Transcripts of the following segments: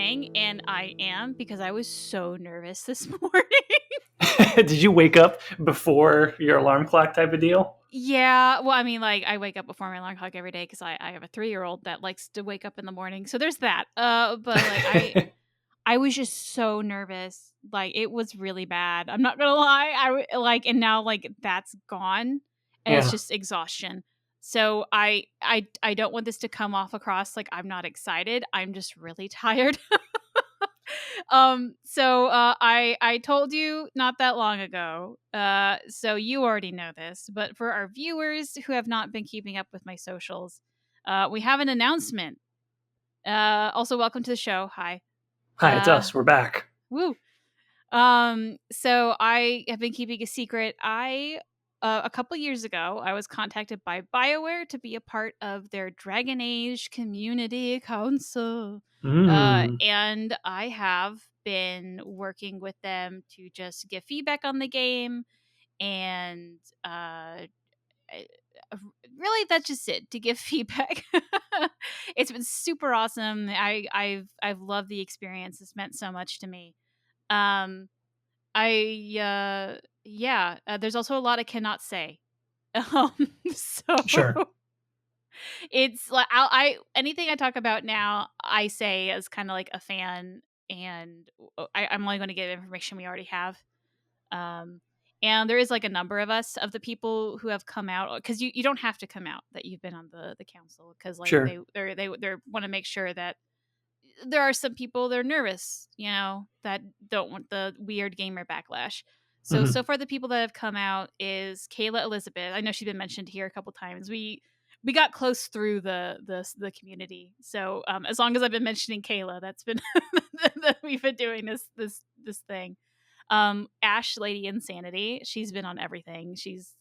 saying, and I am, because I was so nervous this morning. Did you wake up before your alarm clock type of deal? Yeah, well, I mean, like, I wake up before my alarm clock every day because I have a 3-year-old that likes to wake up in the morning, so there's that. But, like, I was just so nervous, like, it was really bad, I'm not gonna lie, like, and now, like, that's gone, and it's Yeah. just exhaustion. So I don't want this to come off across like I'm not excited, I'm just really tired. I told you not that long ago, so you already know this, but for our viewers who have not been keeping up with my socials, we have an announcement. Also, welcome to the show. Hi. Hi, it's us. We're back. Woo. So I have been keeping a secret. A couple years ago, I was contacted by Bioware to be a part of their Dragon Age Community Council. Mm. And I have been working with them to just give feedback on the game, and I- really that's just it, to give feedback. It's been super awesome. I've loved the experience. It's meant so much to me. Um, there's also a lot I cannot say. So Sure. it's like I anything I talk about now, I say as kind of like a fan, and I'm only going to give information we already have. Um, and there is like a number of us, of the people who have come out, because you don't have to come out that you've been on the council, because like Sure. they want to make sure that there are some people that are nervous, that don't want the weird gamer backlash. So Hmm. so far the people that have come out is Kayla Elizabeth. I know she's been mentioned here a couple times. We got close through the community. So as long as I've been mentioning Kayla, that's been that we've been doing this thing. Ash Lady Insanity, she's been on everything. She's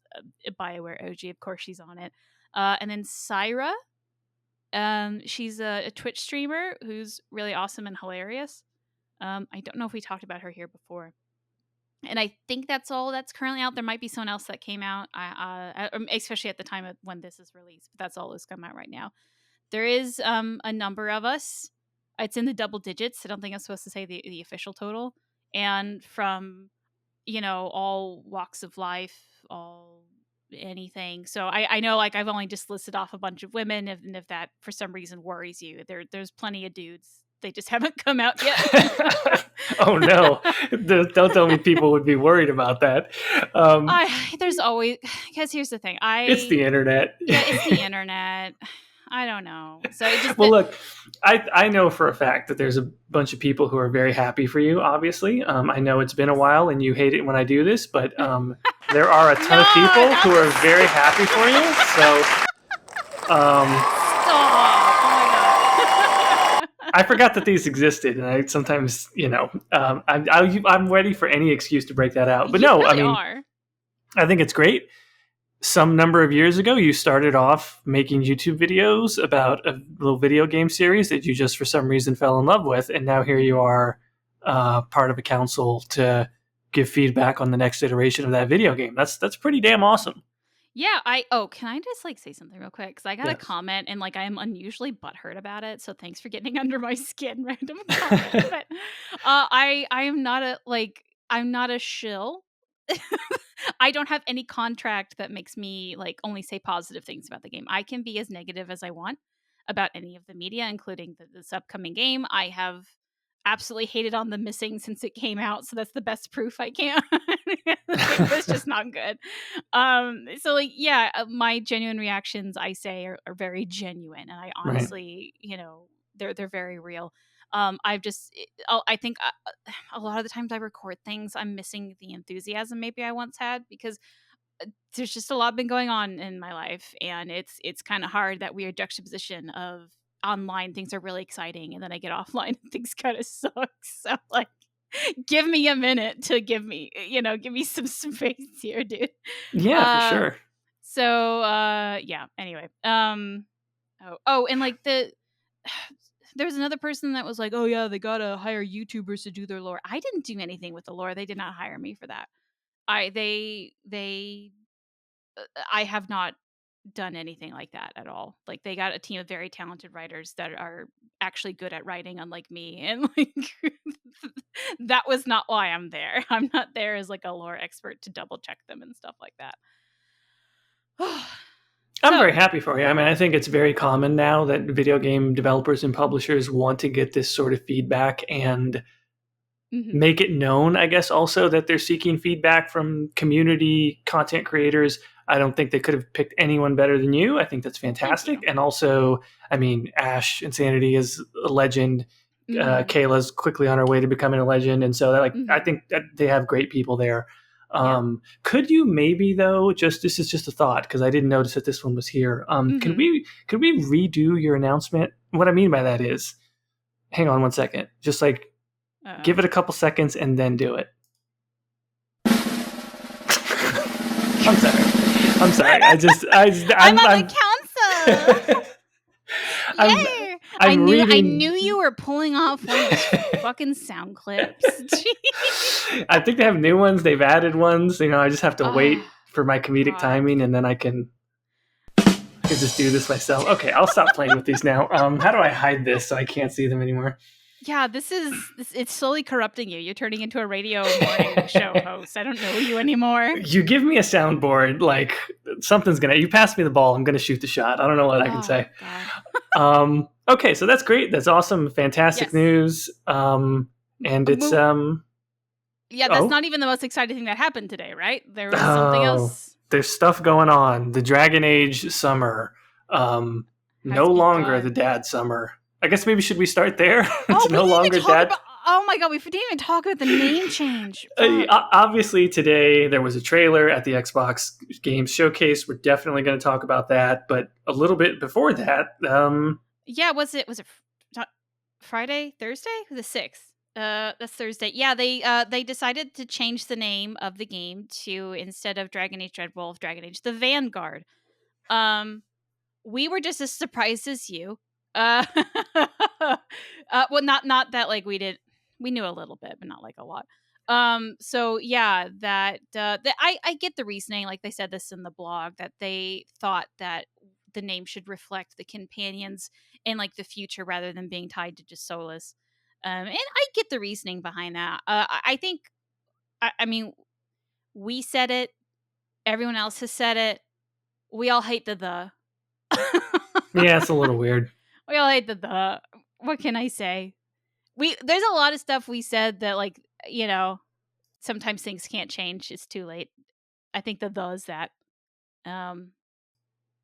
a Bioware OG, of course she's on it. And then Syra, she's a Twitch streamer who's really awesome and hilarious. I don't know if we talked about her here before. And I think that's all that's currently out. There might be someone else that came out, especially at the time of when this is released. But that's all that's come out right now. There is a number of us. It's in the double digits. I don't think I'm supposed to say the official total. And from all walks of life, all anything. So I know, like, I've only just listed off a bunch of women, and if that for some reason worries you, there's plenty of dudes. They just haven't come out yet. Oh no! Don't tell me people would be worried about that. There's always, because here's the thing. It's the internet. Yeah, it's the internet. I don't know. So it just Well, look, I know for a fact that there's a bunch of people who are very happy for you. Obviously, I know it's been a while and you hate it when I do this, but there are a ton of people who are very happy for you. So, Stop. Oh my god. I forgot that these existed, and I sometimes, I'm ready for any excuse to break that out. But You no, really are. I think it's great. Some number of years ago, you started off making YouTube videos about a little video game series that you just for some reason fell in love with, and now here you are, part of a council to give feedback on the next iteration of that video game. That's pretty damn awesome. Yeah, can I just like say something real quick? Because I got a Yes. comment, and like I am unusually butthurt about it. So thanks for getting under my skin, random comment. But I am not I'm not a shill. I don't have any contract that makes me like only say positive things about the game. I can be as negative as I want about any of the media, including this upcoming game. I have absolutely hated on the missing since it came out, so that's the best proof I can. It was just not good. So like, yeah, my genuine reactions, I say, are very genuine, and I Right. honestly, they're very real. I think a lot of the times I record things, I'm missing the enthusiasm maybe I once had, because there's just a lot been going on in my life, and it's kind of hard, that weird juxtaposition of online things are really exciting, and then I get offline and things kind of suck. So like, give me a minute to give me some space here, dude. Yeah, for Uh, sure. yeah. Anyway, and like there was another person that was like, oh yeah, they gotta hire YouTubers to do their lore. I didn't do anything with the lore. They did not hire me for that. I have not done anything like that at all. Like, they got a team of very talented writers that are actually good at writing, unlike me, and like that was not why I'm there. I'm not there as like a lore expert to double check them and stuff like that. I'm very So, happy for you. I mean, I think it's very common now that video game developers and publishers want to get this sort of feedback and mhm, make it known, I guess, also that they're seeking feedback from community content creators. I don't think they could have picked anyone better than you. I think that's thank fantastic. you. And also, I mean, Ash Insanity is a legend. Mhm, Kayla's quickly on her way to becoming a legend. And so, like, I mhm, think that they have great people there. yeah, Could you maybe though? Just this is just a thought because I didn't notice that this one was here. mhm. Could we redo your announcement? What I mean by that is, hang on one second. Just like Uh-oh. give it a couple seconds and then do it. I'm sorry. I'm sorry. I'm on the council. I'm, Yay! I I'm knew reading. you were pulling off one of those fucking sound clips. I think they have new ones. They've added ones. You know, I just have to wait Oh for my comedic God. timing, and then I can just do this myself. Okay, I'll stop playing with these now. How do I hide this so I can't see them anymore? Yeah, this it's slowly corrupting you. You're turning into a radio morning show host. I don't know you anymore. You give me a soundboard, like something's gonna. You pass me the ball, I'm gonna shoot the shot. I don't know what I can Oh say. God. Okay, so that's great. That's awesome. Fantastic Yes. news. And it's Yeah, that's oh not even the most exciting thing that happened today, right? There was something oh, else there's stuff going on. The Dragon Age summer. has No longer the begun. dad summer. I guess maybe should we start there? Oh, It's we no didn't longer even talk dad. about. Oh my God, we didn't even talk about the name change. Fuck. Obviously, today there was a trailer at the Xbox Games Showcase. We're definitely going to talk about that. But a little bit before that, Yeah, was it Friday, Thursday, the 6th? That's Thursday. Yeah, they decided to change the name of the game to, instead of Dragon Age Dreadwolf, Dragon Age the Vanguard. Um, we were just as surprised as you. Uh, well, not that like we knew a little bit, but not like a lot. So yeah, that I get the reasoning. Like, they said this in the blog, that they thought that the name should reflect the companions in like the future rather than being tied to just Solus. And I get the reasoning behind that. I think, I mean, we said it. Everyone else has said it. We all hate the. yeah, it's a little weird. We all hate the. What can I say? There's a lot of stuff we said that, like, sometimes things can't change. It's too late. I think the is that. Um,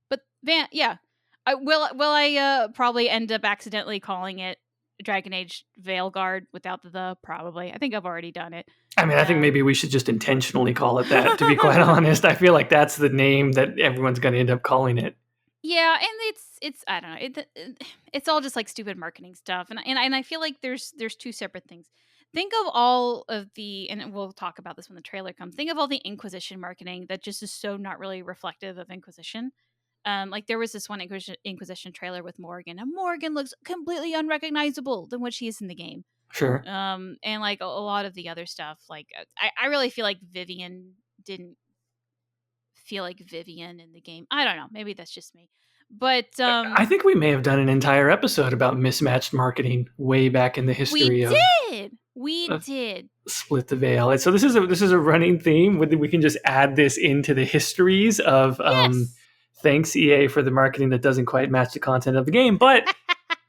but yeah, I will I probably end up accidentally calling it Dragon Age Veilguard without the probably. I think I've already done it. I mean, I think maybe we should just intentionally call it that, to be quite honest. I feel like that's the name that everyone's going to end up calling it. Yeah, and it's I don't know. It's all just like stupid marketing stuff, and I feel like there's two separate things. Think of all of the, and we'll talk about this when the trailer comes. Think of all the Inquisition marketing that just is so not really reflective of Inquisition. Like, there was this one Inquisition trailer with Morgan, and Morgan looks completely unrecognizable than what she is in the game. Sure. And like a lot of the other stuff, like I really feel like Vivian didn't feel like Vivian in the game. I don't know. Maybe that's just me. But I think we may have done an entire episode about mismatched marketing way back in the history of we did. Split the Veil. And so this is a running theme. We can just add this into the histories of Yes. thanks EA for the marketing that doesn't quite match the content of the game, but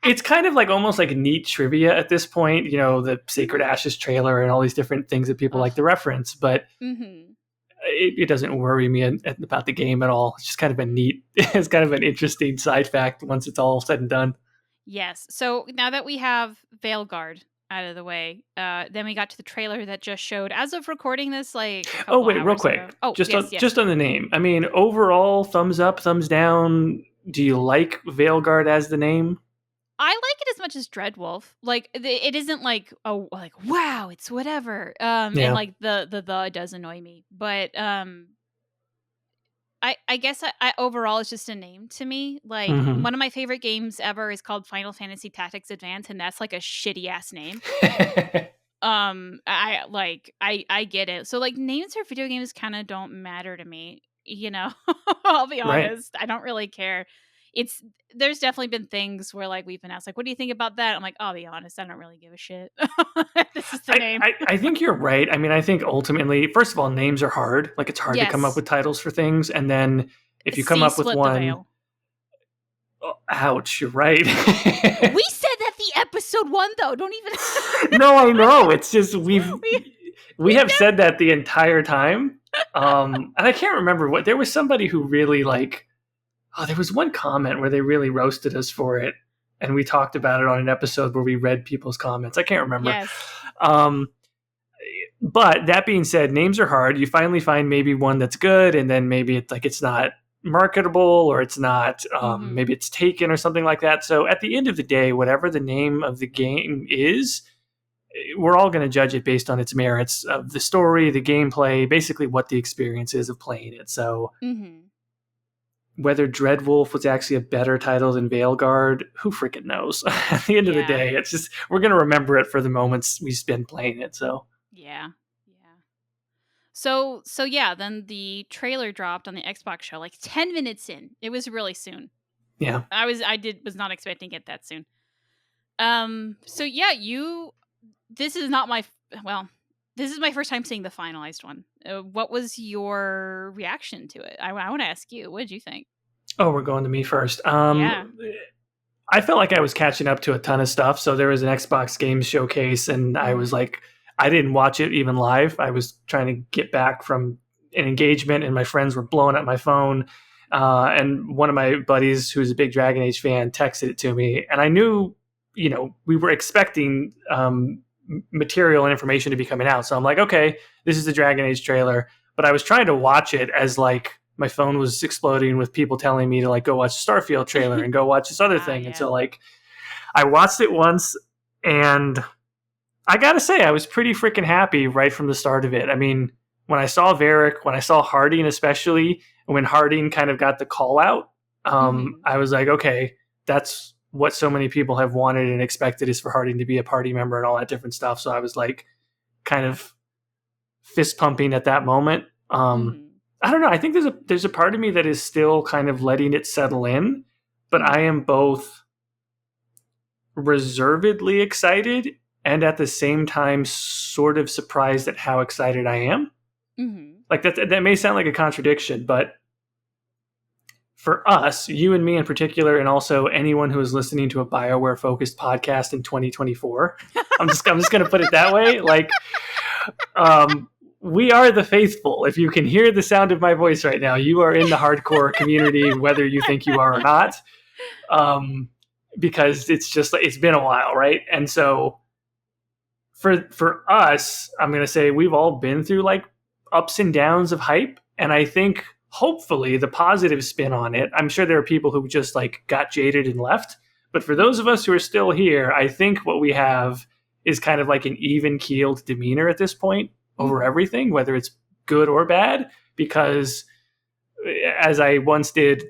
it's kind of like almost like neat trivia at this point, the Sacred Ashes trailer and all these different things that people like to reference, but it doesn't worry me about the game at all. It's just kind of it's kind of an interesting side fact once it's all said and done. Yes. So now that we have Veilguard out of the way, then we got to the trailer that just showed, as of recording this, like a couple Wait, real hours quick. ago. Oh, Just yes. just on the name. I mean, overall, thumbs up, thumbs down. Do you like Veilguard as the name? I like it as much as Dreadwolf. Like, it isn't like, oh, like, wow, it's whatever. Yeah. And like the does annoy me, but I guess I overall it's just a name to me. Like, one of my favorite games ever is called Final Fantasy Tactics Advance, and that's like a shitty ass name. I get it. So like, names for video games kind of don't matter to me. You know, I'll be Right. honest. I don't really care. It's There's definitely been things where like we've been asked like, "What do you think about that?" I'm like, "I'll be honest. I don't really give a shit." This is the I, name. I, I think you're right. I mean, I think ultimately, first of all, names are hard. Like, it's hard to come up Yes. with titles for things. And then if you come See, up with split the one, veil. oh, ouch, you're right. We said that the episode 1 though. Don't even No, I know. It's just we we we've have said that the entire time. And I can't remember what there was somebody who really like. Oh, there was one comment where they really roasted us for it, and we talked about it on an episode where we read people's comments. I can't remember. Yes. Um, but that being said, names are hard. You finally find maybe one that's good, and then maybe it's like it's not marketable or it's not Mhm. maybe it's taken or something like that. So at the end of the day, whatever the name of the game is, we're all going to judge it based on its merits of the story, the gameplay, basically what the experience is of playing it. So Mhm. whether Dreadwolf was actually a better title than Veilguard, who freaking knows? At the end of the Yeah. day, it's just we're going to remember it for the moments we spend playing it. So Yeah. Yeah. So yeah, then the trailer dropped on the Xbox show like 10 minutes in. It was really soon. yeah. Was not expecting it that soon. So yeah, this is not well, this is my first time seeing the finalized one. What was your reaction to it? I want to ask you. What did you think? Oh, we're going to me first. Yeah. I felt like I was catching up to a ton of stuff. So there was an Xbox Games Showcase, and I was Mhm. like, I didn't watch it even live. I was trying to get back from an engagement, and my friends were blowing up my phone. And one of my buddies, who's a big Dragon Age fan, texted it to me, and I knew, we were expecting material and information to be coming out. So I'm like, okay, this is the Dragon Age trailer. But I was trying to watch it as like my phone was exploding with people telling me to like go watch the Starfield trailer and go watch this other thing. And Yeah. so like I watched it once, and I gotta say I was pretty freaking happy right from the start of it. I mean, when I saw Varric, when I saw Harding especially, when Harding kind of got the call out, Mhm. I was like, okay, that's what so many people have wanted and expected, is for Harding to be a party member and all that different stuff. So I was like kind of fist pumping at that moment. Mhm. I don't know. I think there's a part of me that is still kind of letting it settle in, but I Mhm. am both reservedly excited and at the same time sort of surprised at how excited I am. Mhm. Like that may sound like a contradiction, but for us, you and me in particular, and also anyone who is listening to a Bioware focused podcast in 2024, I'm just going to put it that way. Like, um, we are the faithful. If you can hear the sound of my voice right now, you are in the hardcore community, whether you think you are or not. Um, because it's just like it's been a while, right? And so for us, I'm gonna say we've all been through like ups and downs of hype, and I think hopefully the positive spin on it. I'm sure there are people who just like got jaded and left, but for those of us who are still here, I think what we have is kind of like an even keeled demeanor at this point over Mhm. everything, whether it's good or bad, because as I once did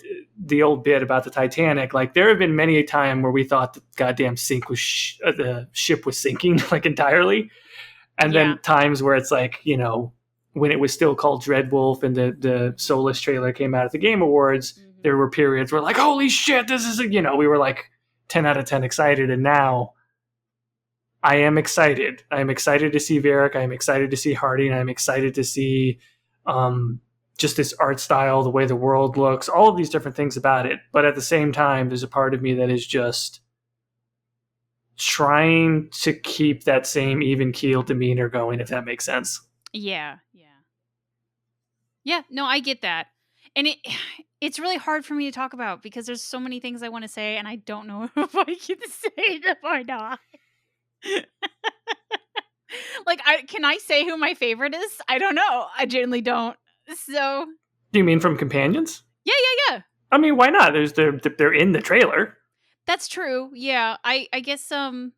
the old bit about the Titanic, like there have been many a time where we thought the goddamn the ship was sinking like entirely, and Yeah. then times where it's like when it was still called Dreadwolf and the Solus trailer came out at the Game Awards, there Mhm. were periods where like holy shit, this is we were like 10 out of 10 excited, and now I am excited. I am excited to see Varric. I am excited to see Harding. I am excited to see um, just this art style, the way the world looks, all of these different things about it. But at the same time, there's a part of me that is just trying to keep that same even keel demeanor going, if that makes sense. Yeah. Yeah. Yeah, no, I get that. And it's really hard for me to talk about because there's so many things I want to say and I don't know if I can say them or not. Like can I say who my favorite is? I don't know. I genuinely don't. So, Do you mean from companions? yeah, yeah, yeah. I mean, why not? They're in the trailer. That's true. Yeah. I guess even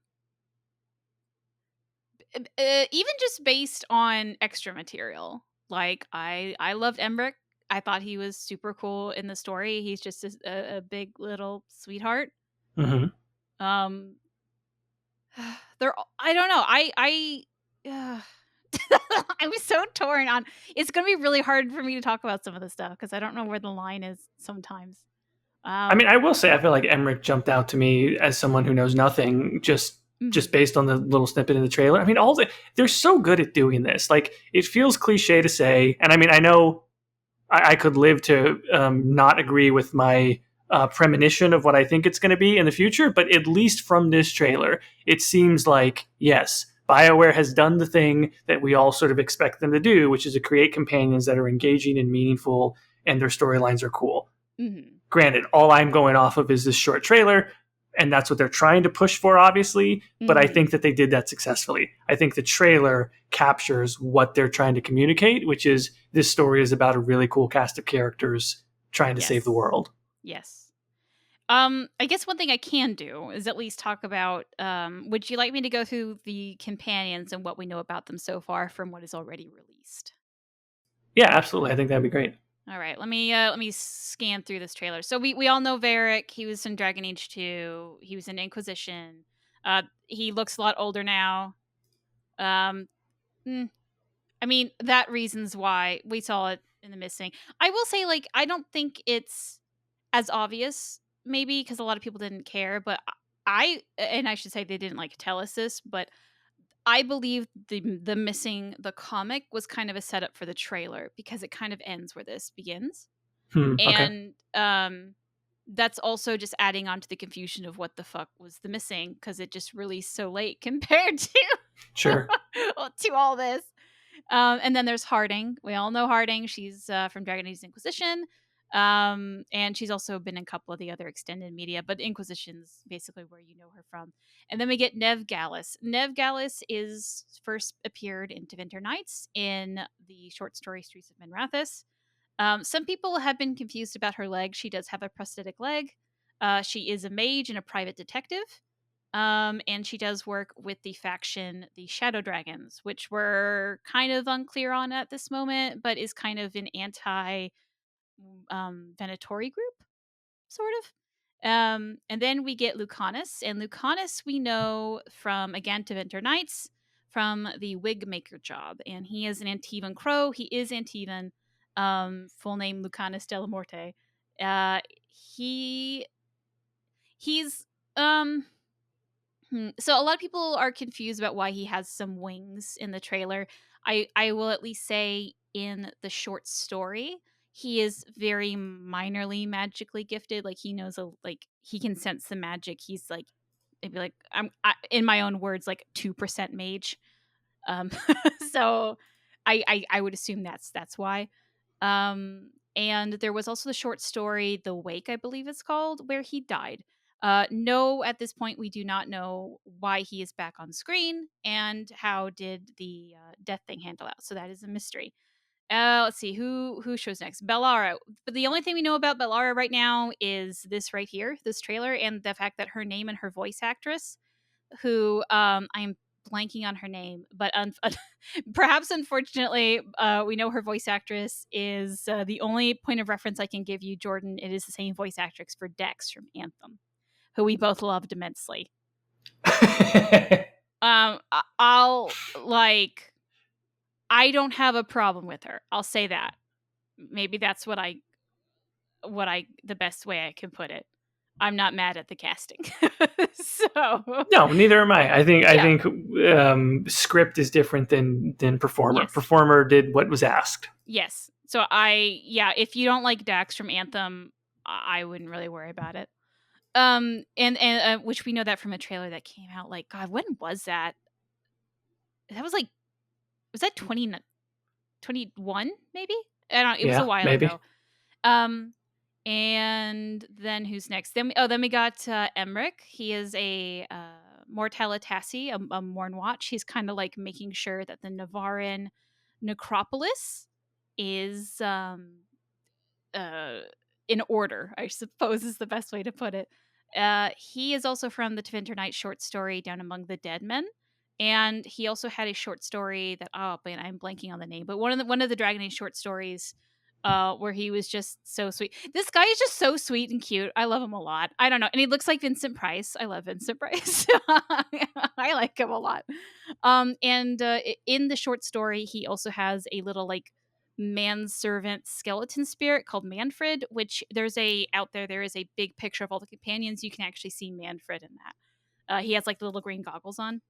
just based on extra material. Like I loved Emmerich. I thought he was super cool in the story. He's just a big little sweetheart. Mm-hmm. Um, I don't know. I I was so torn on. It's going to be really hard for me to talk about some of this stuff because I don't know where the line is sometimes. I mean, I will say I feel like Emmerich jumped out to me as someone who knows nothing, just based on the little snippet in the trailer. I mean, they're so good at doing this. Like, it feels cliche to say, and I mean, I know I could live to not agree with my premonition of what I think it's going to be in the future, but at least from this trailer, it seems like, yes, BioWare has done the thing that we all sort of expect them to do, which is to create companions that are engaging and meaningful, and their storylines are cool. Mm-hmm. Granted, all I'm going off of is this short trailer, and that's what they're trying to push for, obviously, but I think that they did that successfully. I think the trailer captures what they're trying to communicate, which is this story is about a really cool cast of characters trying to save the world. Yes. I guess one thing I can do is at least talk about, would you like me to go through the companions and what we know about them so far from what is already released? Yeah, absolutely. I think that'd be great. All right, let me scan through this trailer. So we all know Varric. He was in Dragon Age 2. He was in Inquisition. He looks a lot older now. I mean, that reasons why we saw it in the missing. I will say, like, I don't think it's as obvious, maybe because a lot of people didn't care, but and I should say they didn't like tell us this, but I believe the missing the comic was kind of a setup for the trailer because it kind of ends where this begins. Okay. And that's also just adding on to the confusion of what the fuck was the missing because it just released so late compared to Sure. to all this. And then there's Harding. We all know Harding. She's from Dragon Age Inquisition. And she's also been in a couple of the other extended media, but Inquisition's basically where you know her from. And then we get Nev Gallus. Nev Gallus is first appeared in Diventer Nights in the short story Streets of Minrathous. Some people have been confused about her leg. She does have a prosthetic leg. She is a mage and a private detective. And she does work with the faction, the Shadow Dragons, which we're kind of unclear on at this moment, but is kind of an anti Venatori group, sort of. And then we get Lucanus, and Lucanus we know from, again, Diventer Nights, from the wig maker job, and he is an Antivan Crow. He is Antivan, full name Lucanus de la Morte. He's so a lot of people are confused about why he has some wings in the trailer. I will at least say in the short story, he is very minorly magically gifted. Like he knows like he can sense the magic. He's like maybe like in my own words like 2% mage. Um, so I would assume that's why. And there was also the short story The Wake, I believe it's called, where he died. No, at this point, we do not know why he is back on screen and how did the death thing handle out. So that is a mystery. Let's see who shows next. Bellara. But the only thing we know about Bellara right now is this right here, this trailer, and the fact that her name and her voice actress, who I'm blanking on her name, but perhaps unfortunately, we know her voice actress is the only point of reference I can give you, Jordan. It is the same voice actress for Dex from Anthem, who we both loved immensely. I'll like, I don't have a problem with her. I'll say that. Maybe that's the best way I can put it. I'm not mad at the casting. So no, neither am I. I think script is different than performer. Yes. Performer did what was asked. Yes. So if you don't like Dax from Anthem, I wouldn't really worry about it. And which we know that from a trailer that came out, like, God, when was that? That was like, was that 2021 maybe? I don't know. It was a while ago. And then who's next? Then we got Emmerich. He is a Mortalitassi, a Mornwatch. He's kind of like making sure that the Navarin necropolis is in order, I suppose is the best way to put it. He is also from the Tevinter Night short story Down Among the Dead Men. And he also had a short story that, oh man, I'm blanking on the name, but one of the Dragon Age short stories where he was just so sweet. This guy is just so sweet and cute. I love him a lot. I don't know. And he looks like Vincent Price. I love Vincent Price. I like him a lot. And in the short story, he also has a little like manservant skeleton spirit called Manfred, which there is a big picture of all the companions. You can actually see Manfred in that. He has like the little green goggles on.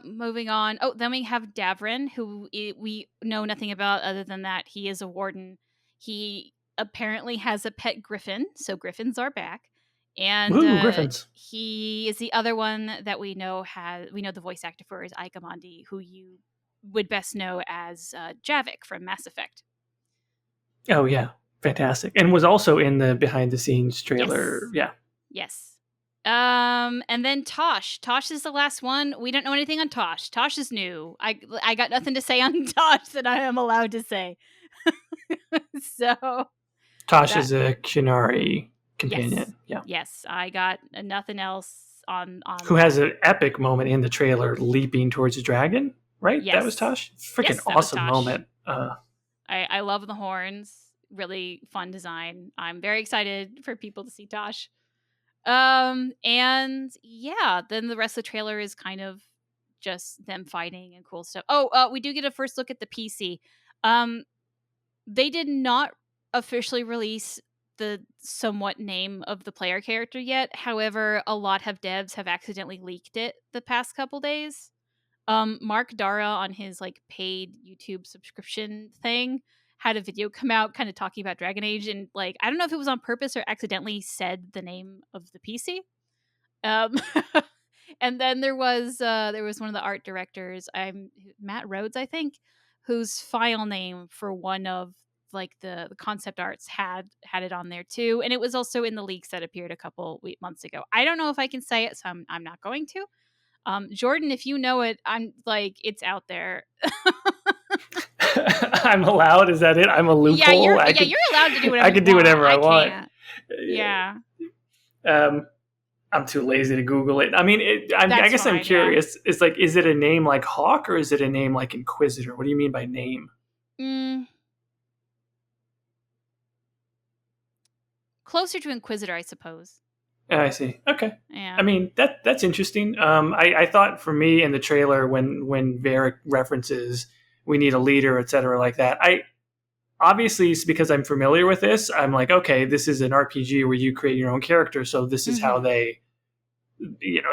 Moving on. Oh, then we have Davrin, who we know nothing about other than that he is a warden. He apparently has a pet griffin, so griffins are back. And Woo, Griffins. he is the other one that we know the voice actor for is Ikamondi, who you would best know as Javik from Mass Effect. Oh yeah, fantastic, and was also in the behind the scenes trailer. Yes. Yeah. Yes. And then Tosh. Tosh is the last one. We don't know anything on Tosh. Tosh is new. I got nothing to say on Tosh that I am allowed to say. So Tosh is a Qunari companion. yes. Yeah. Yes, I got nothing else on Who that. has an epic moment in the trailer leaping towards a dragon, right? Yes. That was Tosh. Freaking Yes, that was awesome Tosh. moment. I love the horns. Really fun design. I'm very excited for people to see Tosh. And yeah, then the rest of the trailer is kind of just them fighting and cool stuff. Oh, we do get a first look at the PC. They did not officially release the somewhat name of the player character yet. However, a lot of devs have accidentally leaked it the past couple days. Mark Dara on his like paid YouTube subscription thing had a video come out kind of talking about Dragon Age, and like I don't know if it was on purpose or accidentally said the name of the PC. And then there was one of the art directors, Matt Rhodes, I think, whose file name for one of like the concept arts had it on there too, and it was also in the leaks that appeared a couple months ago. I don't know if I can say it, so I'm not going to. Jordan, if you know it, I'm like it's out there. I'm allowed. Is that it? I'm a loophole. Yeah, you're allowed to do whatever. I can do whatever I want. Can't. Yeah. I'm too lazy to Google it. I mean, I guess fine, I'm curious. Yeah. It's like, is it a name like Hawk or is it a name like Inquisitor? What do you mean by name? Closer to Inquisitor, I suppose. I see. Okay. Yeah. I mean, that's interesting. I thought for me in the trailer when Varric references we need a leader, etc., like that. Obviously, it's because I'm familiar with this. I'm like, okay, this is an RPG where you create your own character, so this is how they,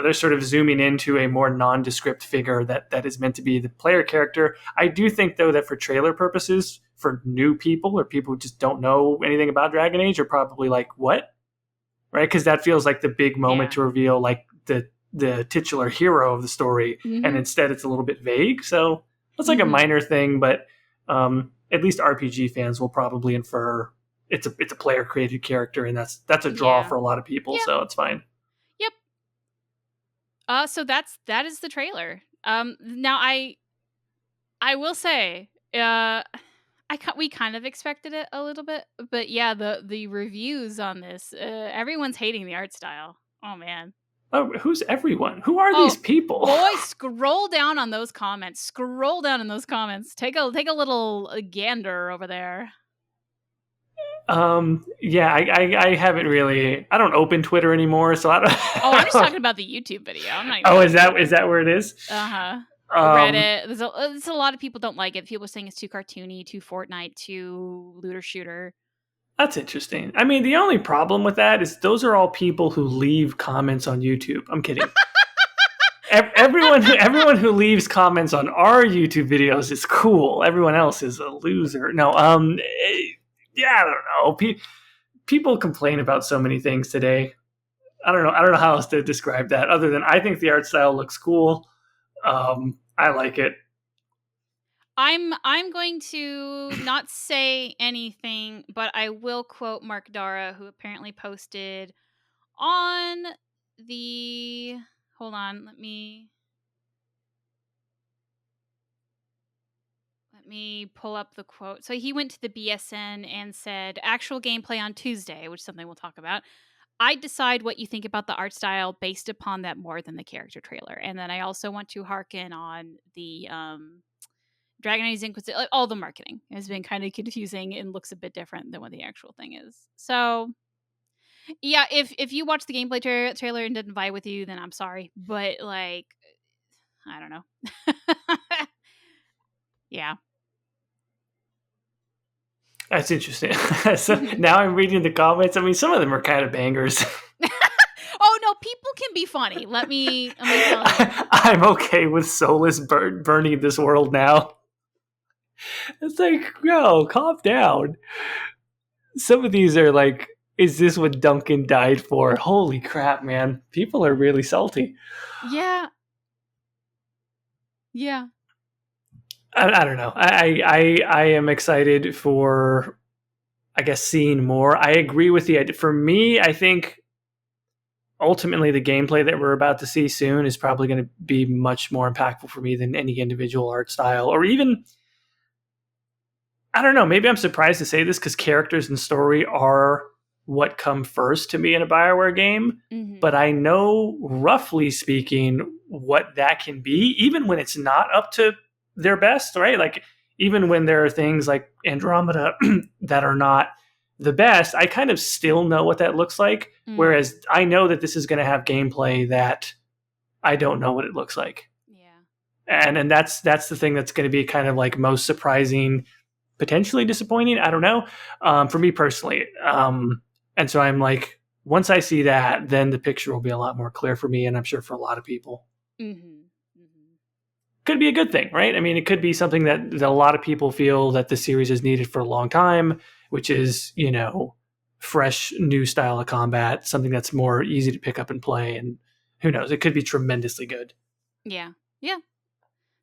they're sort of zooming into a more nondescript figure that is meant to be the player character. I do think, though, that for trailer purposes, for new people or people who just don't know anything about Dragon Age are probably like, what? Right? Because that feels like the big moment to reveal like the titular hero of the story, and instead it's a little bit vague. So it's like a minor thing, but at least RPG fans will probably infer it's a player created character, and that's a draw for a lot of people. So it's fine. Yep. So that is the trailer. Now I will say, we kind of expected it a little bit, but yeah, the reviews on this, everyone's hating the art style. Oh man. Oh, who's everyone? Who are these people? Boy, scroll down on those comments. Scroll down in those comments. Take a little gander over there. Yeah, I haven't really. I don't open Twitter anymore, so I don't. I'm just talking about the YouTube video. I'm not. Even is that where it is? Reddit. There's a lot of people don't like it. People are saying it's too cartoony, too Fortnite, too looter shooter. That's interesting. I mean, the only problem with that is those are all people who leave comments on YouTube. I'm kidding. Everyone who leaves comments on our YouTube videos is cool. Everyone else is a loser. No, yeah, I don't know. People complain about so many things today. I don't know how else to describe that other than I think the art style looks cool. I like it. I'm going to not say anything, but I will quote Mark Dara, who apparently posted on the. Hold on, let me pull up the quote. So he went to the BSN and said, "Actual gameplay on Tuesday," which is something we'll talk about. "I decide what you think about the art style based upon that more than the character trailer, and then I also want to hearken on the." Dragon Age Inquisition, like, all the marketing has been kind of confusing and looks a bit different than what the actual thing is. So, Yeah, if you watch the gameplay trailer and didn't vibe with you, then I'm sorry, but like, I don't know. Yeah. That's interesting. So now I'm reading the comments. I mean, some of them are kind of bangers. Oh no, people can be funny. Let me tell you. I'm okay with soulless burning this world now. It's like, yo, calm down. Some of these are like, is this what Duncan died for? Holy crap, man. People are really salty. Yeah. Yeah. I don't know. I am excited for, I guess, seeing more. I agree with the idea. For me, I think ultimately the gameplay that we're about to see soon is probably going to be much more impactful for me than any individual art style, or even, I don't know, maybe I'm surprised to say this because characters and story are what come first to me in a Bioware game, but I know, roughly speaking, what that can be, even when it's not up to their best, right? Like, even when there are things like Andromeda that are not the best, I kind of still know what that looks like. Whereas I know that this is going to have gameplay that I don't know what it looks like. Yeah. And that's the thing that's going to be kind of like most surprising, potentially disappointing. I don't know. For me personally. And so I'm like, once I see that, then the picture will be a lot more clear for me, and I'm sure for a lot of people. Could be a good thing, right? I mean, it could be something that a lot of people feel that the series has needed for a long time, which is, fresh, new style of combat, something that's more easy to pick up and play, and who knows? It could be tremendously good. Yeah. Yeah.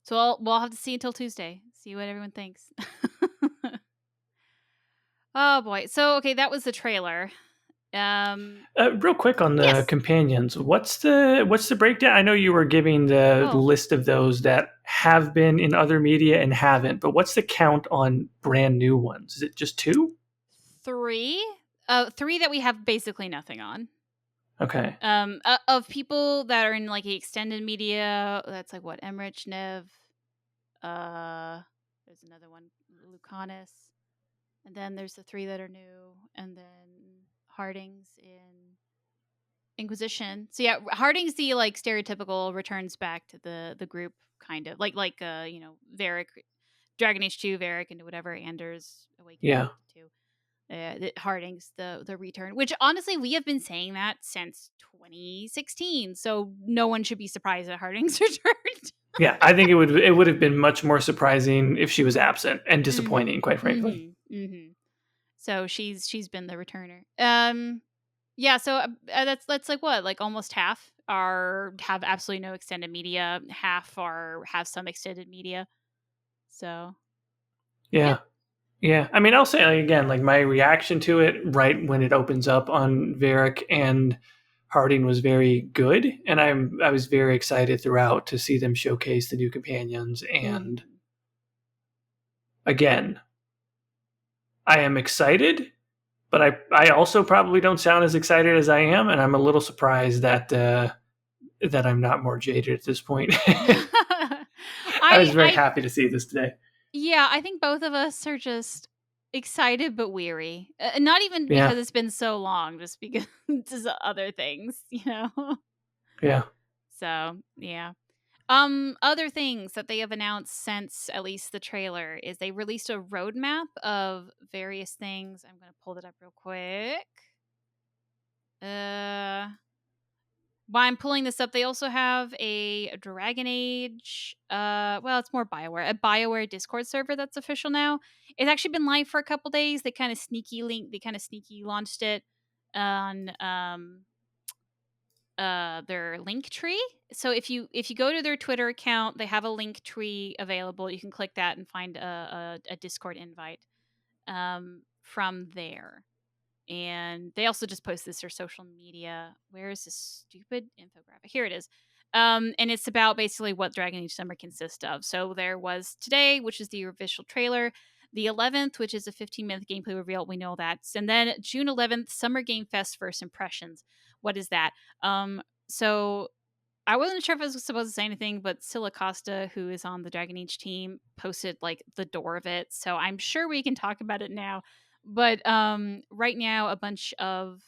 So we'll have to see until Tuesday. See what everyone thinks. Oh boy. So okay, that was the trailer. Real quick on the Yes. companions, what's the breakdown? I know you were giving the list of those that have been in other media and haven't, but what's the count on brand new ones? Is it just 2? 3. 3 that we have basically nothing on. Okay. Of people that are in like the extended media, that's like what, Emmerich, Nev, there's another one, Lucanus, and then there's the 3 that are new, and then Harding's in Inquisition. So yeah, Harding's the like stereotypical returns back to the group, kind of like Varric, Dragon Age 2, Varric, into whatever Anders Awakening. Yeah. Harding's the return, which honestly we have been saying that since 2016, so no one should be surprised that Harding's returned. Yeah, I think it would have been much more surprising if she was absent and disappointing, quite frankly. So she's been the returner. Yeah, so that's like what, like almost half have absolutely no extended media, half have some extended media. So yeah. I mean, I'll say, like, again, like, my reaction to it right when it opens up on Varric and Harding was very good, and I was very excited throughout to see them showcase the new companions. And again, I am excited, but I also probably don't sound as excited as I am, and I'm a little surprised that I'm not more jaded at this point. I was very happy to see this today. Yeah, I think both of us are just excited but weary. Not even because it's been so long, just because just other things, Yeah. So, yeah. Other things that they have announced since at least the trailer is they released a roadmap of various things. I'm going to pull it up real quick. While I'm pulling this up, they also have a Dragon Age, it's more Bioware, a Bioware Discord server that's official now. It's actually been live for a couple days. They kind of sneaky launched it on their link tree. So if you go to their Twitter account, they have a link tree available. You can click that and find a Discord invite from there. And they also just post this their social media. Where is this stupid infographic? Here it is. And it's about basically what Dragon Age Summer consists of. So there was today, which is the official trailer. The 11th, which is a 15-minute gameplay reveal. We know that. And then June 11th, Summer Game Fest First Impressions. What is that? So I wasn't sure if I was supposed to say anything, but Scylla Costa, who is on the Dragon Age team, posted like the door of it. So I'm sure we can talk about it now. But right now, a bunch of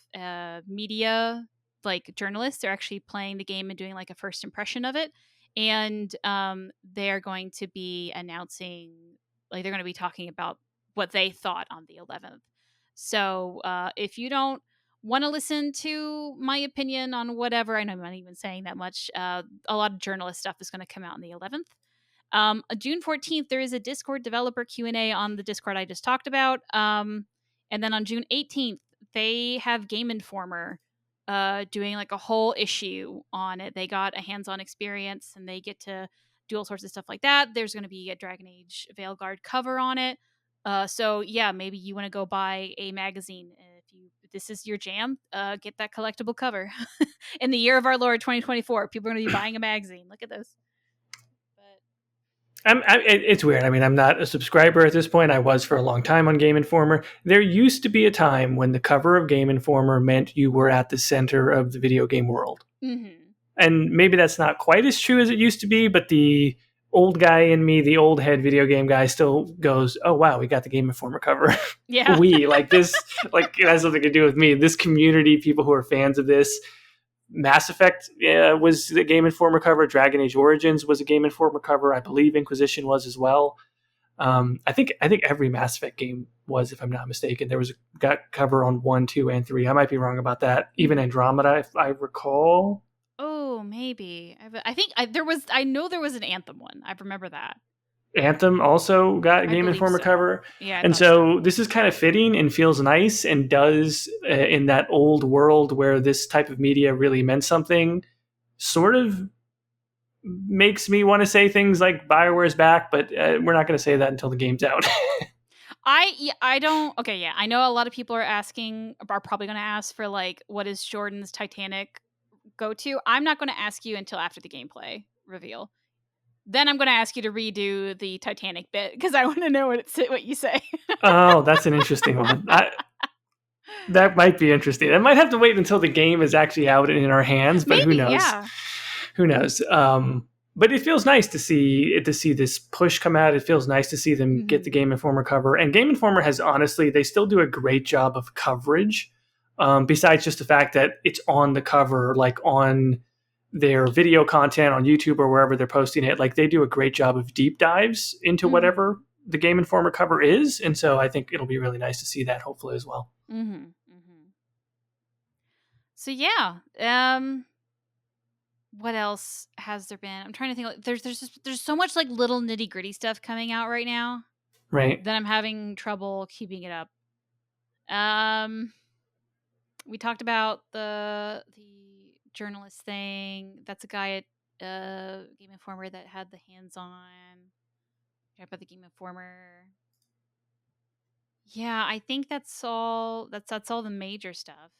media, like journalists, are actually playing the game and doing like a first impression of it. And they're going to be announcing, like, they're going to be talking about what they thought on the 11th. So if you don't want to listen to my opinion on whatever, I know I'm not even saying that much, a lot of journalist stuff is going to come out on the 11th. June 14th, there is a Discord developer Q&A on the Discord I just talked about. And then on June 18th, they have Game Informer doing like a whole issue on it. They got a hands-on experience and they get to do all sorts of stuff like that. There's going to be a Dragon Age Veilguard cover on it. So yeah, maybe you want to go buy a magazine. If this is your jam, get that collectible cover. In the year of our Lord 2024, people are going to be buying a magazine. Look at this. It's weird. I mean, I'm not a subscriber at this point. I was for a long time on Game Informer. There used to be a time when the cover of Game Informer meant you were at the center of the video game world. Mm-hmm. And maybe that's not quite as true as it used to be, but the old guy in me, the old head video game guy, still goes, "Oh wow, we got the Game Informer cover." Yeah, we like this. Like it has something to do with me. This community, people who are fans of this. Mass Effect was the Game Informer cover. Dragon Age Origins was a Game Informer cover. I believe Inquisition was as well. I think every Mass Effect game was, if I'm not mistaken. There was a cover on 1, 2, and 3. I might be wrong about that. Even Andromeda, if I recall. Oh, maybe. I think there was. I know there was an Anthem one. I remember that. Anthem also got a Game Informer cover. Yeah, and so this is kind of fitting and feels nice and does, in that old world where this type of media really meant something, sort of makes me want to say things like Bioware's back, but we're not going to say that until the game's out. I don't. Okay, yeah, I know a lot of people are probably going to ask for like, what is Jordan's Titanic go to? I'm not going to ask you until after the gameplay reveal. Then I'm going to ask you to redo the Titanic bit because I want to know what you say. Oh, that's an interesting one. That might be interesting. I might have to wait until the game is actually out and in our hands, but who knows? Yeah. Who knows? But it feels nice to see this push come out. It feels nice to see them get the Game Informer cover. And Game Informer has, honestly, they still do a great job of coverage. Besides just the fact that it's on the cover, like on their video content on YouTube or wherever they're posting it, like they do a great job of deep dives into whatever the Game Informer cover is. And so I think it'll be really nice to see that hopefully as well. Mm-hmm. Mm-hmm. So yeah. What else has there been? I'm trying to think. Like, there's so much like little nitty gritty stuff coming out right now. Right. That I'm having trouble keeping it up. We talked about the journalist thing. That's a guy at Game Informer that had the hands-on. Talked about the Game Informer. Yeah, I think that's all. That's all the major stuff.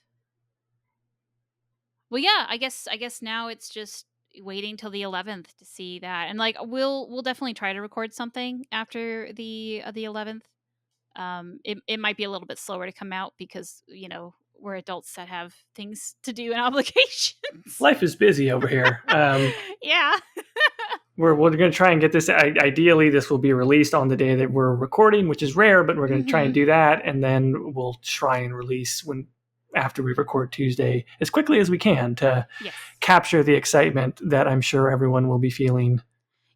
Well, yeah, I guess now it's just waiting till the 11th to see that, and like we'll definitely try to record something after the 11th. It might be a little bit slower to come out because we're adults that have things to do and obligations. Life is busy over here. Yeah. We're going to try and get this. Ideally, this will be released on the day that we're recording, which is rare, but we're going to try and do that, and then we'll try and release after we record Tuesday as quickly as we can to capture the excitement that I'm sure everyone will be feeling.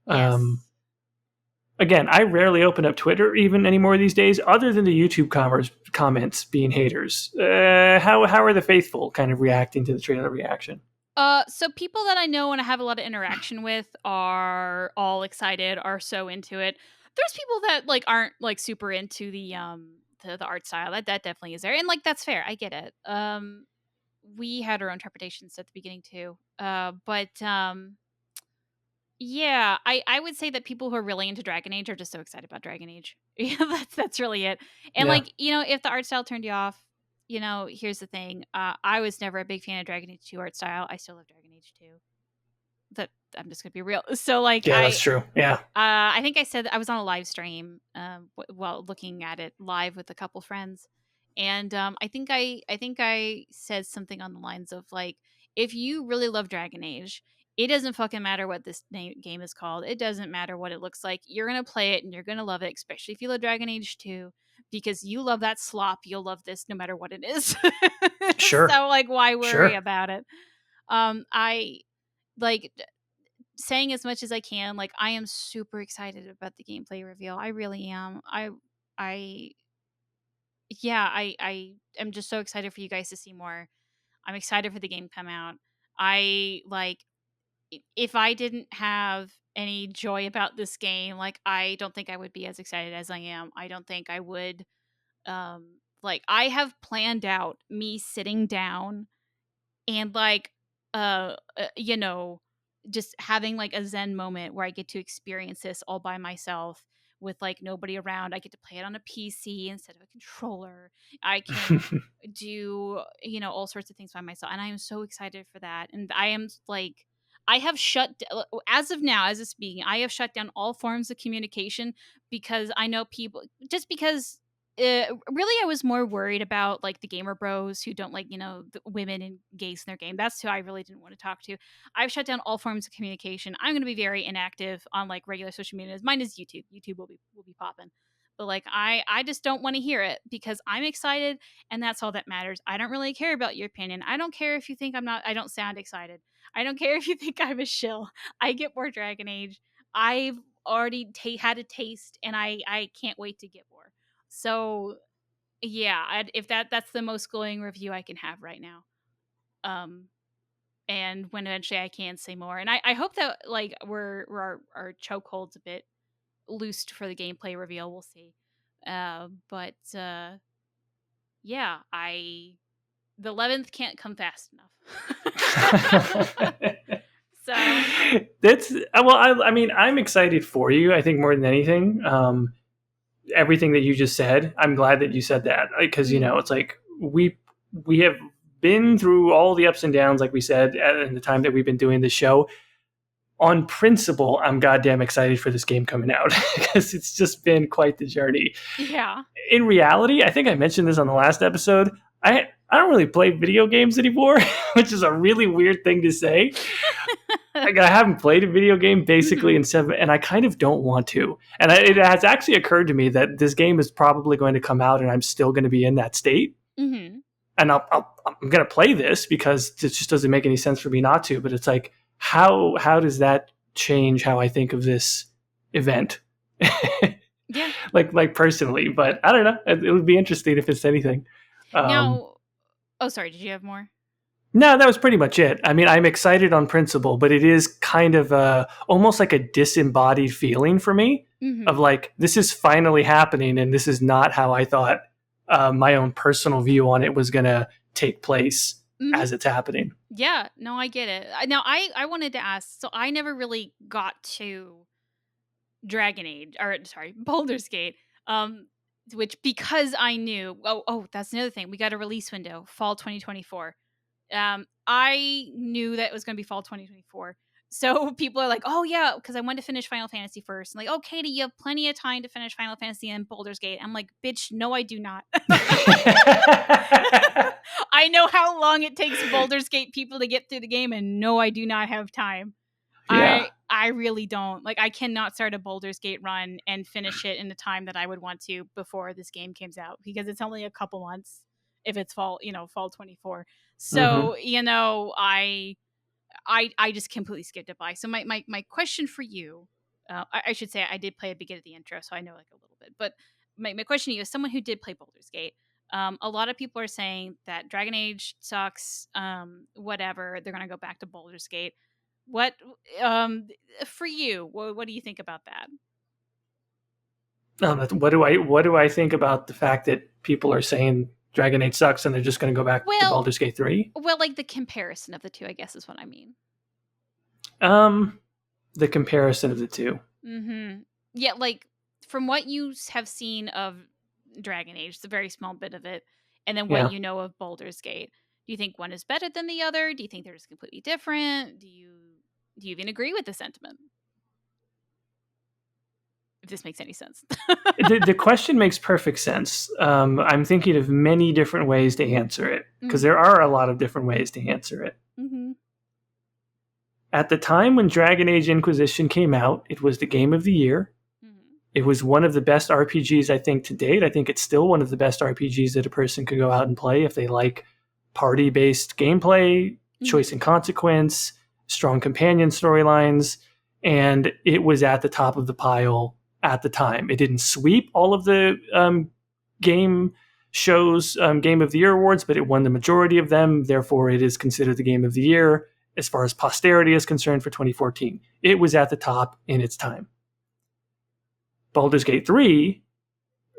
Yes. Again, I rarely open up Twitter even anymore these days, other than the YouTube comments being haters. How are the faithful kind of reacting to the trailer reaction? So people that I know and I have a lot of interaction with are all excited, are so into it. There's people that like aren't like super into the art style. That definitely is there, and like that's fair. I get it. We had our own trepidations at the beginning too. But yeah, I would say that people who are really into Dragon Age are just so excited about Dragon Age. Yeah, that's really it. And like, if the art style turned you off, here's the thing. I was never a big fan of Dragon Age 2 art style. I still love Dragon Age 2. That I'm just gonna be real. So like, yeah, that's true. Yeah. I think I said I was on a live stream, while looking at it live with a couple friends, and I think I said something on the lines of like, if you really love Dragon Age, it doesn't fucking matter what this game is called. It doesn't matter what it looks like. You're gonna play it and you're gonna love it, especially if you love Dragon Age 2, because you love that slop. You'll love this no matter what it is. Sure. So like, why worry Sure. about it? I like saying as much as I can. Like, I am super excited about the gameplay reveal. I really am. I yeah, I am just so excited for you guys to see more. I'm excited for the game to come out. I like if I didn't have any joy about this game, like I don't think I would be as excited as I am. I don't think I would like I have planned out me sitting down and like you know, just having like a zen moment where I get to experience this all by myself with like nobody around. I get to play it on a PC instead of a controller. I can do, you know, all sorts of things by myself, and I am so excited for that. And I am like, I have as of now, as of speaking, I have shut down all forms of communication because I know people, just because really I was more worried about like the gamer bros who don't like, you know, the women and gays in their game. That's who I really didn't want to talk to. I've shut down all forms of communication. I'm going to be very inactive on like regular social media. Mine is YouTube. YouTube will be popping. But like I just don't want to hear it because I'm excited and that's all that matters. I don't really care about your opinion. I don't care if you think I don't sound excited. I don't care if you think I'm a shill. I get more Dragon Age. I've already had a taste and I can't wait to get more. So yeah, if that's the most glowing review I can have right now. And when eventually I can say more, and I hope that like our chokehold's a bit loosed for the gameplay reveal. We'll see. But yeah, the 11th can't come fast enough. So That's well. I mean, I'm excited for you. I think more than anything. Everything that you just said, I'm glad that you said that because you know it's like we have been through all the ups and downs, like we said, in the time that we've been doing the show. On principle, I'm goddamn excited for this game coming out because it's just been quite the journey. Yeah. In reality, I think I mentioned this on the last episode. I don't really play video games anymore, which is a really weird thing to say. Like, I haven't played a video game basically in 7, and I kind of don't want to. And it has actually occurred to me that this game is probably going to come out, and I'm still going to be in that state. And I'm going to play this because it just doesn't make any sense for me not to. But it's like, how does that change how I think of this event? Yeah. like personally, but I don't know. It would be interesting if it's anything. Now, oh, sorry. Did you have more? No, that was pretty much it. I mean, I'm excited on principle, but it is kind of almost like a disembodied feeling for me of like, this is finally happening, and this is not how I thought my own personal view on it was going to take place as it's happening. Yeah, no, I get it. Now, I wanted to ask, so I never really got to Baldur's Gate, which because I knew, that's another thing. We got a release window, fall 2024. I knew that it was going to be fall 2024. So people are like, oh yeah, because I wanted to finish Final Fantasy first. I'm like, oh, Caitie, you have plenty of time to finish Final Fantasy and Baldur's Gate. I'm like, bitch, no, I do not. I know how long it takes Baldur's Gate people to get through the game, and no, I do not have time. Yeah. I really don't. Like, I cannot start a Baldur's Gate run and finish it in the time that I would want to before this game comes out, because it's only a couple months if it's fall 24. So, you know, I just completely skipped it by. So my question for you, I should say I did play a bit of the intro, so I know like a little bit. But my question to you, as someone who did play Baldur's Gate, a lot of people are saying that Dragon Age sucks. Whatever, they're gonna go back to Baldur's Gate. What for you? What do you think about that? What do I think about the fact that people are saying Dragon Age sucks and they're just going to go back to Baldur's Gate 3? Well, like the comparison of the two, I guess is what I mean. The comparison of the two. Yeah, like from what you have seen of Dragon Age, it's a very small bit of it, and then what you know of Baldur's Gate. Do you think one is better than the other? Do you think they're just completely different? Do you even agree with the sentiment? If this makes any sense. The question makes perfect sense. I'm thinking of many different ways to answer it, because there are a lot of different ways to answer it. At the time when Dragon Age Inquisition came out, it was the game of the year. It was one of the best RPGs, I think, to date. I think it's still one of the best RPGs that a person could go out and play if they like party-based gameplay, choice and consequence, strong companion storylines, and it was at the top of the pile at the time. It didn't sweep all of the game shows Game of the Year awards, but it won the majority of them. Therefore, it is considered the Game of the Year as far as posterity is concerned for 2014. It was at the top in its time. Baldur's Gate 3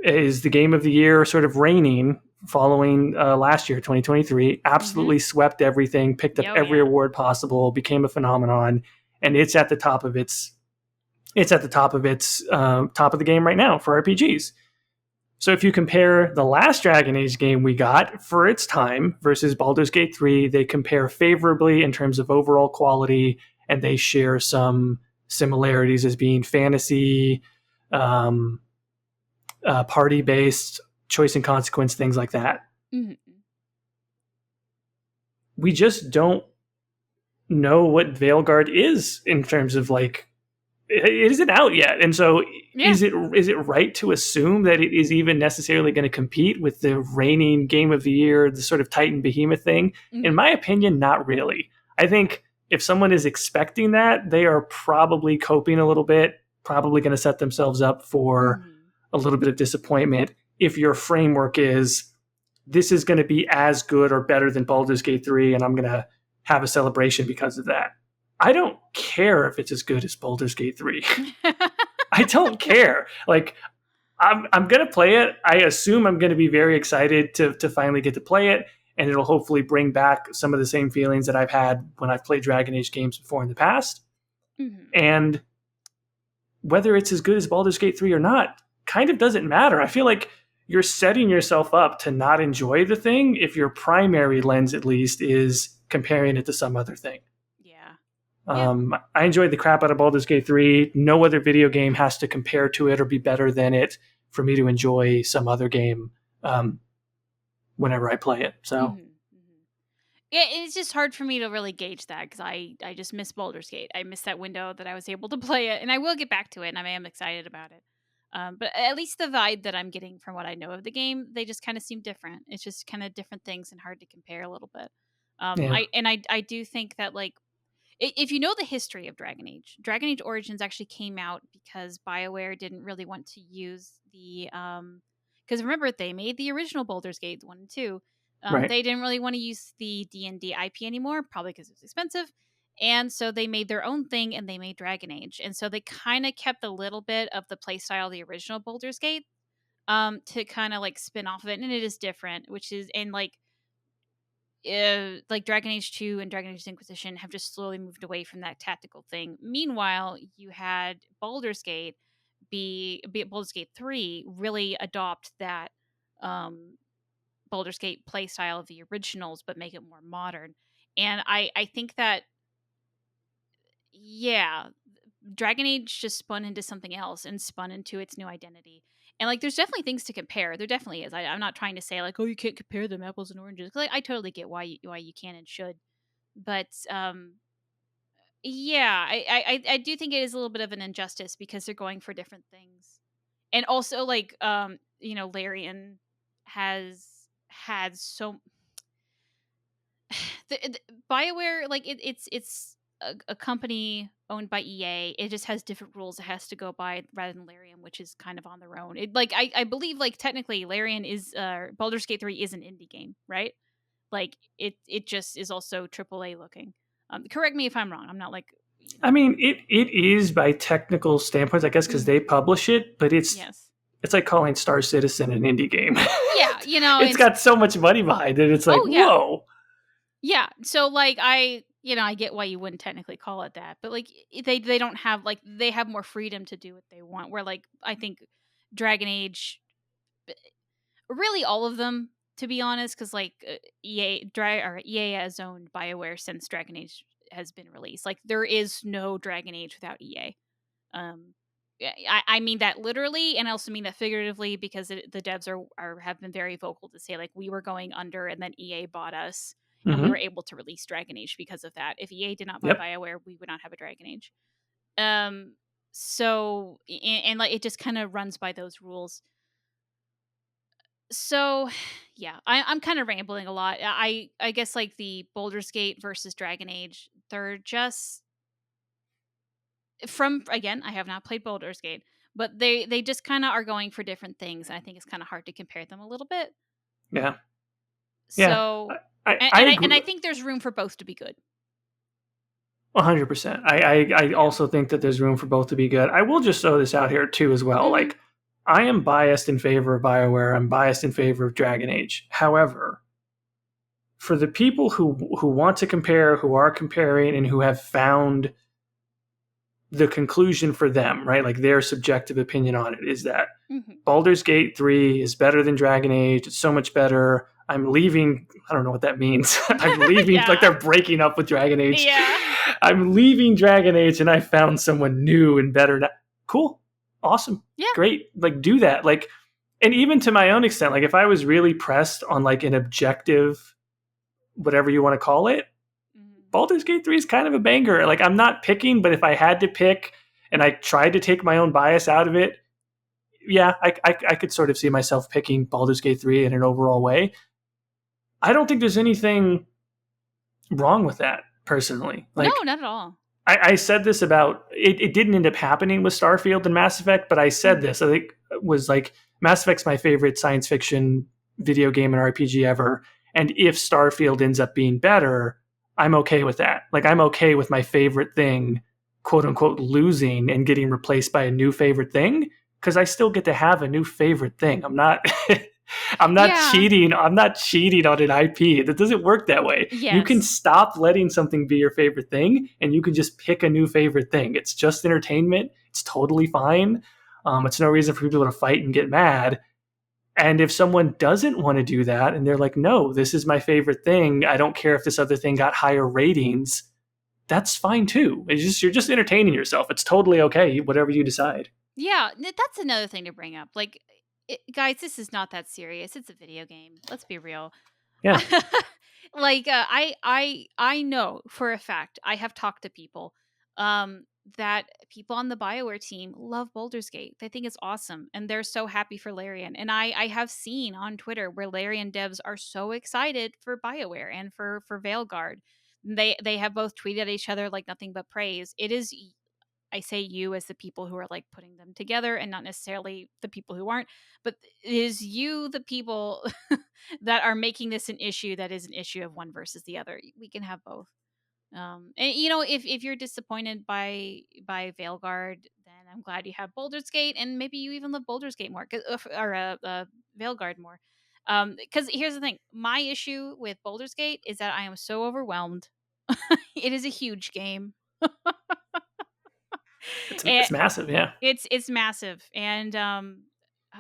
is the Game of the Year sort of reigning following last year, 2023. Absolutely swept everything, picked up every award possible, became a phenomenon, and it's at the top of its top of the game right now for RPGs. So if you compare the last Dragon Age game we got for its time versus Baldur's Gate 3, they compare favorably in terms of overall quality, and they share some similarities as being fantasy, party-based, choice and consequence, things like that. We just don't know what Veilguard is in terms of like, it isn't out yet. And so is it right to assume that it is even necessarily going to compete with the reigning Game of the Year, the sort of Titan behemoth thing? In my opinion, not really. I think if someone is expecting that, they are probably coping a little bit, probably going to set themselves up for a little bit of disappointment if your framework is, this is going to be as good or better than Baldur's Gate 3, and I'm going to have a celebration because of that. I don't care if it's as good as Baldur's Gate 3. I don't care. Like, I'm going to play it. I assume I'm going to be very excited to finally get to play it, and it'll hopefully bring back some of the same feelings that I've had when I've played Dragon Age games before in the past. And whether it's as good as Baldur's Gate 3 or not kind of doesn't matter. I feel like you're setting yourself up to not enjoy the thing if your primary lens, at least, is comparing it to some other thing. I enjoyed the crap out of Baldur's Gate 3. No other video game has to compare to it or be better than it for me to enjoy some other game whenever I play it. So it's just hard for me to really gauge that because I just miss Baldur's Gate. I miss that window that I was able to play it, and I will get back to it, and I am excited about it. But at least the vibe that I'm getting from what I know of the game, they just kind of seem different. It's just kind of different things and hard to compare a little bit. I do think that, like, if you know the history of Dragon Age Origins actually came out because Bioware didn't really want to use the because remember, they made the original Baldur's Gate 1 and 2. They didn't really want to use the D&D IP anymore, probably because it was expensive. And so they made their own thing, and they made Dragon Age. And so they kind of kept a little bit of the playstyle of the original Baldur's Gate to kind of like spin off of it. And it is different, which is, and like Dragon Age 2 and Dragon Age Inquisition have just slowly moved away from that tactical thing. Meanwhile, you had Baldur's Gate be Baldur's Gate 3 really adopt that Baldur's Gate playstyle of the originals, but make it more modern. And I think that, Dragon Age just spun into something else and spun into its new identity. And like, there's definitely things to compare. There definitely is. I'm not trying to say like, oh, you can't compare them apples and oranges. Like, I totally get why you can and should. But I do think it is a little bit of an injustice because they're going for different things. And also, like, Larian has had so the Bioware, like, it's a company owned by EA. It just has different rules it has to go by rather than Larian, which is kind of on their own. It, like, I believe, like, technically Larian is Baldur's Gate 3 is an indie game, right? Like, it just is also AAA looking. Correct me if I'm wrong. I'm not like, I mean, it is by technical standpoints, I guess, because they publish it, but it's like calling Star Citizen an indie game. It's got so much money behind it. It's like, whoa. Yeah. So, like, I get why you wouldn't technically call it that, but like, they don't have, like, they have more freedom to do what they want. Where, like, I think Dragon Age, really all of them, to be honest, because like EA has owned Bioware since Dragon Age has been released. Like, there is no Dragon Age without EA. I mean that literally, and I also mean that figuratively, because the devs have been very vocal to say, like, we were going under, and then EA bought us, and we were able to release Dragon Age because of that. If EA did not buy Bioware, we would not have a Dragon Age. So and like it just kind of runs by those rules. So yeah, I'm kind of rambling a lot. I guess like the Baldur's Gate versus Dragon Age, they're just from again, I have not played Baldur's Gate, but they just kind of are going for different things, and I think it's kind of hard to compare them a little bit. Yeah. Yeah. So I and agree. I think there's room for both to be good. 100%. I Yeah. also think that there's room for both to be good. I will just throw this out here too as well. Mhm. Like, I am biased in favor of Bioware. I'm biased in favor of Dragon Age. However, for the people who want to compare, who are comparing, and who have found the conclusion for them, right? Like their subjective opinion on it is that Mhm. Baldur's Gate 3 is better than Dragon Age. It's so much better. I'm leaving. I don't know what that means. I'm leaving. Like Yeah. they're breaking up with Dragon Age. Yeah. I'm leaving Dragon Age and I found someone new and better. Cool. Awesome. Yeah. Great. Like do that. Like, and even to my own extent, like if I was really pressed on like an objective, whatever you want to call it, Mhm. Baldur's Gate 3 is kind of a banger. Like I'm not picking, but if I had to pick and I tried to take my own bias out of it, yeah, I could sort of see myself picking Baldur's Gate 3 in an overall way. I don't think there's anything wrong with that, personally. No, Like, not at all. I said this about it. It didn't end up happening with Starfield and Mass Effect, but I said Mhm. this. I think it was like Mass Effect's my favorite science fiction video game and RPG ever. And if Starfield ends up being better, I'm okay with that. Like I'm okay with my favorite thing, quote unquote, losing and getting replaced by a new favorite thing because I still get to have a new favorite thing. I'm not. I'm not Yeah. cheating. I'm not cheating on an IP. That doesn't work that way. You can Yes. stop letting something be your favorite thing, and you can just pick a new favorite thing. It's just entertainment. It's totally fine. It's no reason for people to fight and get mad. And if someone doesn't want to do that, and they're like, "No, this is my favorite thing. I don't care if this other thing got higher ratings," that's fine too. It's just you're just entertaining yourself. It's totally okay. Whatever you decide. Yeah, that's another thing to bring up. Like, guys, this is not that serious. It's a video game. Let's be real. Yeah. Like, I know for a fact. I have talked to people, that people on the Bioware team love Baldur's Gate. They think it's awesome, and they're so happy for Larian. And I have seen on Twitter where Larian devs are so excited for Bioware and for Veilguard. They have both tweeted at each other like nothing but praise. It is I say you as the people who are like putting them together and not necessarily the people who aren't, but it is you the people that are making this an issue that is an issue of one versus the other. We can have both. And you know, if you're disappointed by Veilguard, then I'm glad you have Baldur's Gate, and maybe you even love Baldur's Gate more, or Veilguard more. Because here's the thing: my issue with Baldur's Gate is that I am so overwhelmed. It is a huge game. It's massive. Yeah. It's massive, and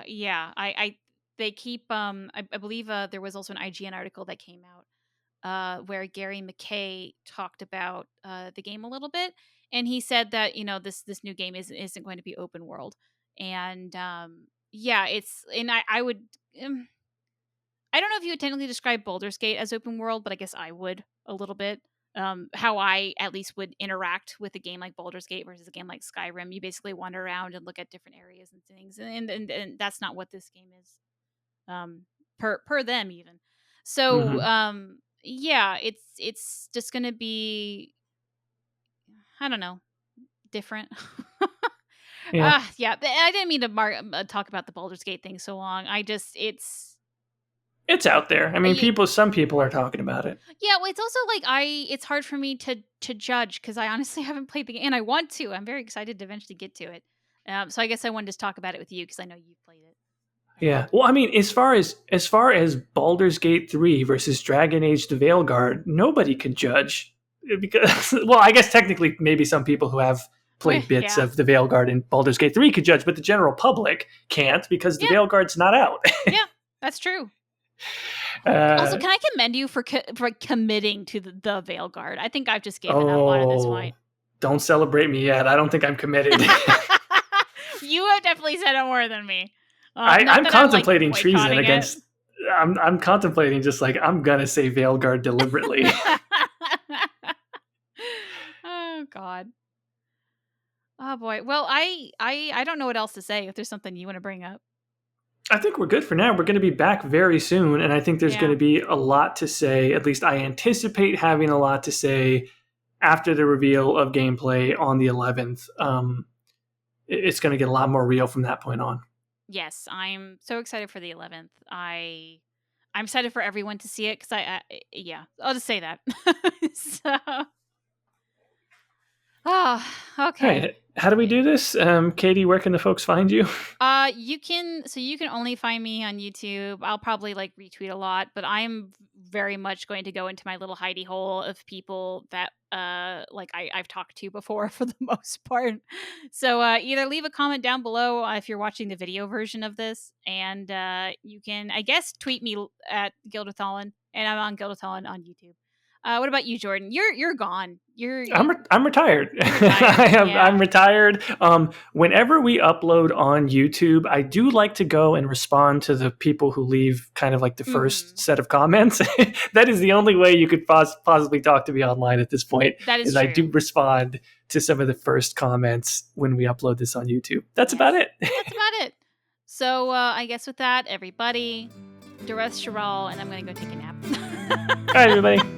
yeah, I they keep I believe there was also an IGN article that came out where Gary McKay talked about the game a little bit, and he said that this new game isn't going to be open world, and yeah, it's and I would. I don't know if you would technically describe Baldur's Gate as open world, but I guess I would a little bit. How I at least would interact with a game like Baldur's Gate versus a game like Skyrim. You basically wander around and look at different areas and things, and that's not what this game is. Per them even. So Mm-hmm. yeah, it's just gonna be I don't know different. Yeah. Yeah, I didn't mean to talk about the Baldur's Gate thing so long. I just It's out there. I mean, some people are talking about it. yeah, well, it's also like it's hard for me to judge because I honestly haven't played the game and I want to. I'm very excited to eventually get to it. So I guess I wanted to talk about it with you because I know you've played it. Yeah. Well, I mean, as far as Baldur's Gate 3 versus Dragon Age the Veilguard, nobody can judge because well, I guess technically maybe some people who have played bits Yeah, of the Veilguard and Baldur's Gate 3 could judge, but the general public can't because the yeah, Veilguard's not out. yeah. That's true. Also, uh, can I commend you for for committing to the Veilguard? I think I've just given up on it at this oh, point. don't celebrate me yet. I don't think I'm committed. You have definitely said it more than me. Not I'm that I'm like contemplating treason boycotting it. against. I'm contemplating just like I'm gonna say Veilguard deliberately. Oh God. Oh boy. Well, I don't know what else to say. If there's something you want to bring up. I think we're good for now. We're going to be back very soon, and I think there's going Yeah. to be a lot to say. At least I anticipate having a lot to say after the reveal of gameplay on the 11th. It's going to get a lot more real from that point on. Yes, I'm so excited for the 11th. I'm excited for everyone to see it because yeah, I'll just say that. So, oh, All okay. right, how do we do this? Caitie, where can the folks find you? You can only find me on YouTube. I'll probably like retweet a lot, but I'm very much going to go into my little hidey hole of people that like I've talked to before for the most part. So either leave a comment down below if you're watching the video version of this, and you can, I guess, tweet me at Ghildirthalen, and I'm on Ghildirthalen on YouTube. What about you, Jordan? You're gone. I'm retired. Retired. Yeah. I'm retired. Whenever we upload on YouTube, I do like to go and respond to the people who leave kind of like the first set of comments. That is the only way you could possibly talk to me online at this point. That is is true. I do respond to some of the first comments when we upload this on YouTube. That's about it. That's about it. So I guess with that, everybody, Dureth Shiral, and I'm going to go take a nap. All right, everybody.